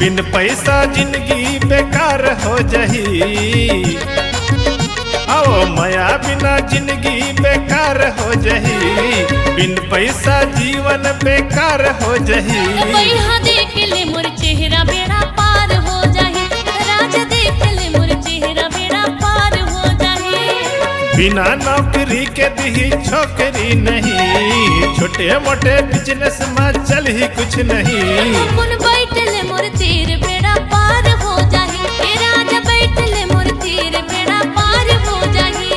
बिन पैसा जिंदगी बेकार हो जही। आओ माया बिना जिंदगी बेकार हो जही, बिन पैसा जीवन बेकार हो जही। बैहा देख ले मोर चेहरा बेड़ा पार हो जाही, राजा देख ले मोर चेहरा बेड़ा पार हो जाही। बिना नौकरी के दी छोकरी नहीं, छोटे मोटे बिजनेस में चल ही कुछ नहीं। कौन बैठ ले मोर तीर बेड़ा पार हो जाही, ए राजा बैठ ले मोर तीर बेड़ा पार हो जाही।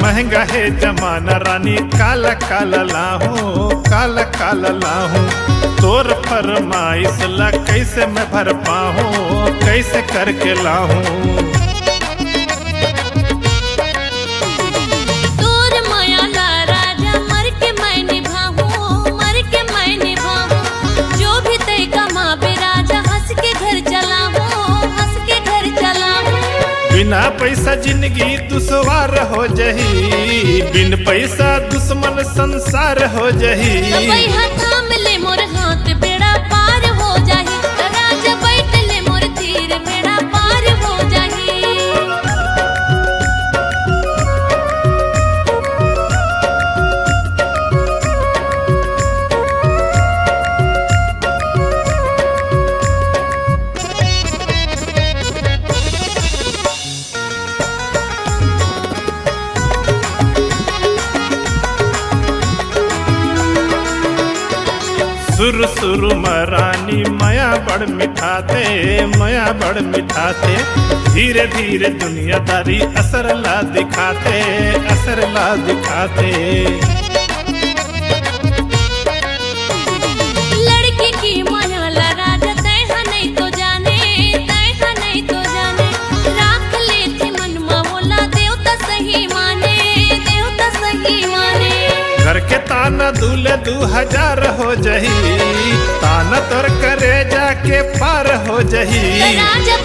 महंगा है जमाना रानी, काला काला लाहूं, काला काला लाहूं। तोर फरमाइश ला कैसे मैं भर पाऊं, कैसे करके लाहूं। तोर माया ला राजा मर के मैं निभाऊं, मर के मैं निभाऊं। जो भी तय कमाबे राजा हंस के घर चलाऊं, हंस के घर चलाऊं। बिना पैसा जिंदगी दुश्वार हो जही, बिन पैसा दुश्मन संसार हो जही। बैहा थाम ले मोर हाथ बेड़ा पार हो जाही, राजा बैठ ले मोर तीर बेड़ा पार हो जाही। सुर सुर मरानी माया बड़ मिठा थे, माया बड़ मिठा थे। धीरे धीरे दुनियादारी असर ला दिखाते, असर ला दिखाते। लड़की की माया ला राजा तैहा नहीं तो जाने, तैहा नहीं तो जाने। राख ले थे मन मा बोला देवता सही माने, देवता सही माने। घर के ताना दूल्हे 2000 हो जही, ताना तोर करे जाके पार हो जही। राजा